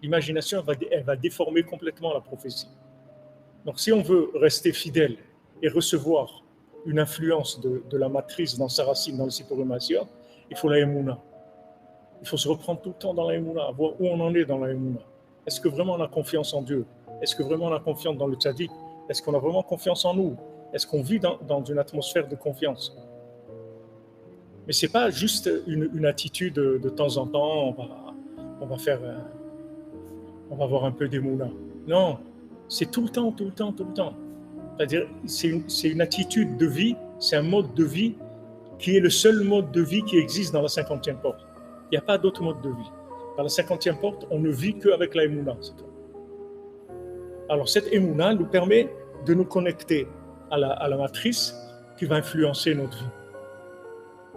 l'imagination elle va déformer complètement la prophétie. Donc si on veut rester fidèle et recevoir une influence de la matrice dans sa racine, dans le Sipurim Mashiach, il faut la Emouna. Il faut se reprendre tout le temps dans la Emouna, voir où on en est dans la Emouna. Est-ce que vraiment on a confiance en Dieu? Est-ce que vraiment on a confiance dans le tzaddik? Est-ce qu'on a vraiment confiance en nous? Est-ce qu'on vit dans une atmosphère de confiance? Mais ce n'est pas juste une attitude de temps en temps, on va faire, on va avoir un peu d'émouna. Non, c'est tout le temps, tout le temps, tout le temps. C'est-à-dire, c'est une attitude de vie, c'est un mode de vie qui est le seul mode de vie qui existe dans la 50e porte. Il n'y a pas d'autre mode de vie. Dans la 50e porte, on ne vit qu'avec la émouna. Alors cette émouna nous permet de nous connecter à la matrice qui va influencer notre vie.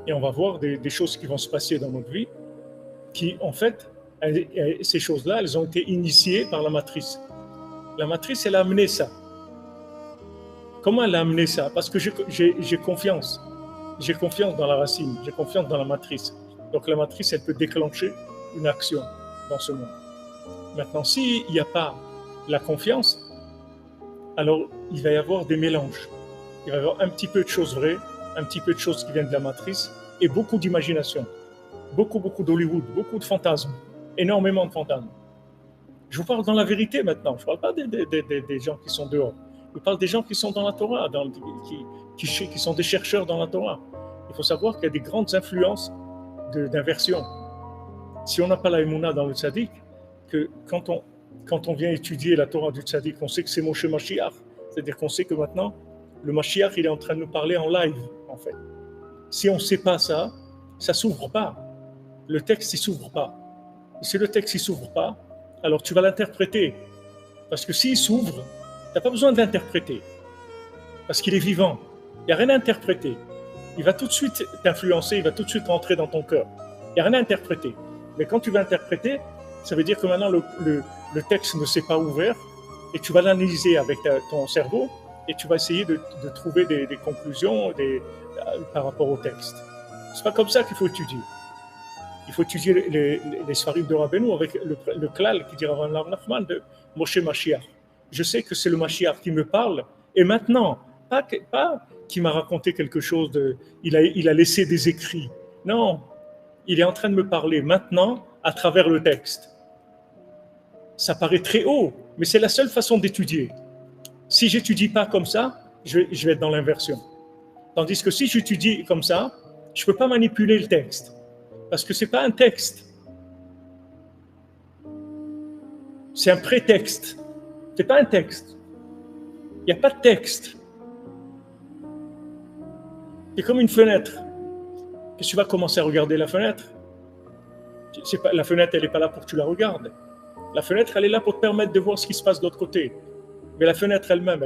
Et on va voir des choses qui vont se passer dans notre vie qui, en fait, ces choses-là, elles ont été initiées par la matrice. La matrice, elle a amené ça. Comment elle a amené ça? Parce que j'ai confiance. J'ai confiance dans la racine, j'ai confiance dans la matrice. Donc la matrice, elle peut déclencher une action dans ce monde. Maintenant, s'il n'y a pas la confiance, alors il va y avoir des mélanges. Il va y avoir un petit peu de choses vraies, un petit peu de choses qui viennent de la matrice et beaucoup d'imagination. Beaucoup d'Hollywood, beaucoup de fantasmes, énormément de fantasmes. Je vous parle dans la vérité maintenant, je ne parle pas des gens qui sont dehors. Je parle des gens qui sont dans la Torah, qui sont des chercheurs dans la Torah. Il faut savoir qu'il y a des grandes influences d'inversion. Si on n'a pas la émouna dans le tzaddik, que quand on vient étudier la Torah du tzaddik, on sait que c'est Moshe Mashiach. C'est-à-dire qu'on sait que maintenant, le Mashiach, il est en train de nous parler en live, en fait. Si on ne sait pas ça, ça ne s'ouvre pas. Le texte, il ne s'ouvre pas. Et si le texte ne s'ouvre pas, alors tu vas l'interpréter. Parce que s'il s'ouvre, tu n'as pas besoin de l'interpréter. Parce qu'il est vivant. Il n'y a rien à interpréter. Il va tout de suite t'influencer, il va tout de suite rentrer dans ton cœur. Il n'y a rien à interpréter. Mais quand tu vas interpréter, ça veut dire que maintenant le texte ne s'est pas ouvert et tu vas l'analyser avec ton cerveau et tu vas essayer de trouver des conclusions par rapport au texte. Ce n'est pas comme ça qu'il faut étudier. Il faut étudier les Sfarim de Rabbeinu avec le klal qui dit Rav Nachman de Moshe Mashiach. Je sais que c'est le Mashiach qui me parle et maintenant, pas qui m'a raconté quelque chose, il a laissé des écrits. Non, il est en train de me parler maintenant à travers le texte. Ça paraît très haut, mais c'est la seule façon d'étudier. Si je n'étudie pas comme ça, je vais être dans l'inversion. Tandis que si j'étudie comme ça, je ne peux pas manipuler le texte. Parce que ce n'est pas un texte. C'est un prétexte. Ce n'est pas un texte. Il n'y a pas de texte. C'est comme une fenêtre. Qu'est-ce que tu vas commencer à regarder la fenêtre? La fenêtre, elle n'est pas là pour que tu la regardes. La fenêtre, elle est là pour te permettre de voir ce qui se passe de l'autre côté. Mais la fenêtre elle-même,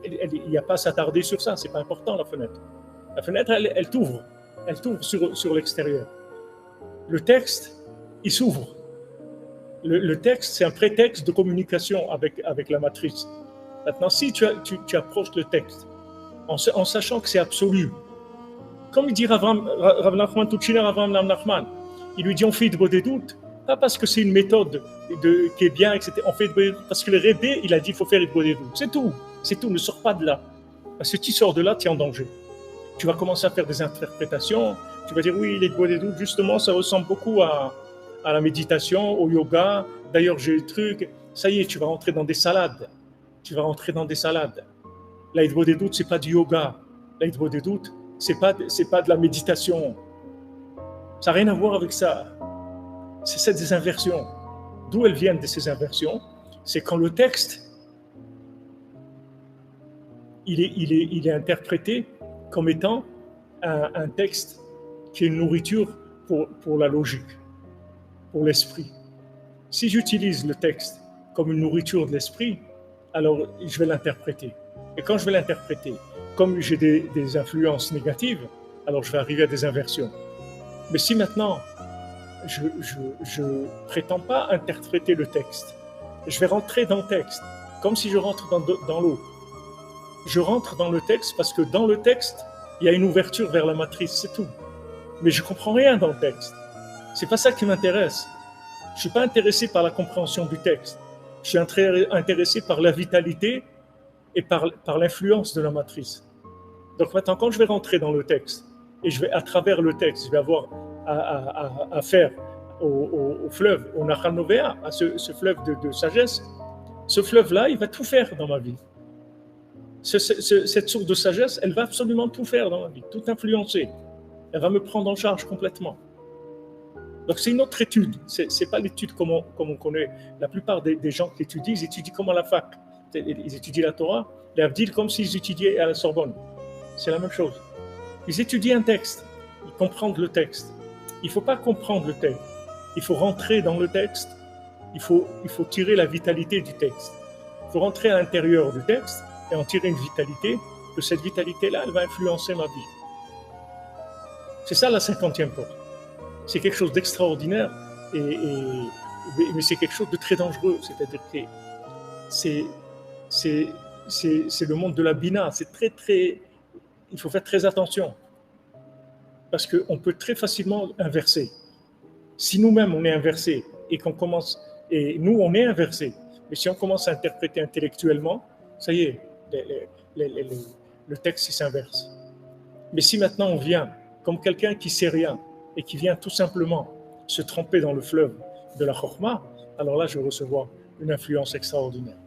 il n'y a pas à s'attarder sur ça. Ce n'est pas important, la fenêtre. La fenêtre, elle t'ouvre. Elle t'ouvre sur l'extérieur. Le texte, il s'ouvre. Le texte, c'est un prétexte de communication avec la matrice. Maintenant, si tu approches le texte en sachant que c'est absolu, comme il dit Rav Nachman Tuchiner, Rav Nachman, il lui dit on fait de doutes, pas parce que c'est une méthode qui est bien, etc. On fait de parce que le Rebbe, il a dit il faut faire de doutes. C'est tout, ne sors pas de là. Parce que si tu sors de là, tu es en danger. Tu vas commencer à faire des interprétations, tu vas dire oui, les doutes, justement, ça ressemble beaucoup à la méditation, au yoga. D'ailleurs, j'ai le truc, ça y est, tu vas rentrer dans des salades. La Hidbo des doutes, c'est pas du yoga. La Hidbo des doutes, c'est pas de la méditation. Ça n'a rien à voir avec ça. C'est des inversions. D'où elles viennent de ces inversions? C'est quand le texte, il est interprété comme étant un texte qui est une nourriture pour la logique, pour l'esprit. Si j'utilise le texte comme une nourriture de l'esprit, alors je vais l'interpréter. Et quand je vais l'interpréter, comme j'ai des influences négatives, alors je vais arriver à des inversions. Mais si maintenant, je prétends pas interpréter le texte, je vais rentrer dans le texte, comme si je rentre dans l'eau. Je rentre dans le texte parce que dans le texte, il y a une ouverture vers la matrice, c'est tout. Mais je comprends rien dans le texte. C'est pas ça qui m'intéresse. Je ne suis pas intéressé par la compréhension du texte. Je suis intéressé par la vitalité et par l'influence de la matrice. Donc maintenant, quand je vais rentrer dans le texte, et je vais, à travers le texte, je vais avoir à faire au fleuve, au Nahal Novea, à ce fleuve de sagesse, ce fleuve-là, il va tout faire dans ma vie. Cette source de sagesse, elle va absolument tout faire dans ma vie, tout influencer. Elle va me prendre en charge complètement. Donc c'est une autre étude, c'est pas l'étude comme on connaît. La plupart des gens qui étudient, ils étudient comme à la fac. Ils étudient la Torah, les Avdil, comme s'ils étudiaient à la Sorbonne. C'est la même chose. Ils étudient un texte, ils comprennent le texte. Il ne faut pas comprendre le texte, il faut rentrer dans le texte, il faut tirer la vitalité du texte. Il faut rentrer à l'intérieur du texte et en tirer une vitalité, que cette vitalité-là, elle va influencer ma vie. C'est ça la 50e porte. C'est quelque chose d'extraordinaire, mais c'est quelque chose de très dangereux. C'est-à-dire que c'est le monde de la bina. C'est très, il faut faire très attention. Parce qu'on peut très facilement inverser. Si nous-mêmes on est inversé et qu'on commence, et nous on est inversé, mais si on commence à interpréter intellectuellement, ça y est, le texte s'inverse. Mais si maintenant on vient comme quelqu'un qui sait rien et qui vient tout simplement se tremper dans le fleuve de la Chokhmah, alors là je vais recevoir une influence extraordinaire.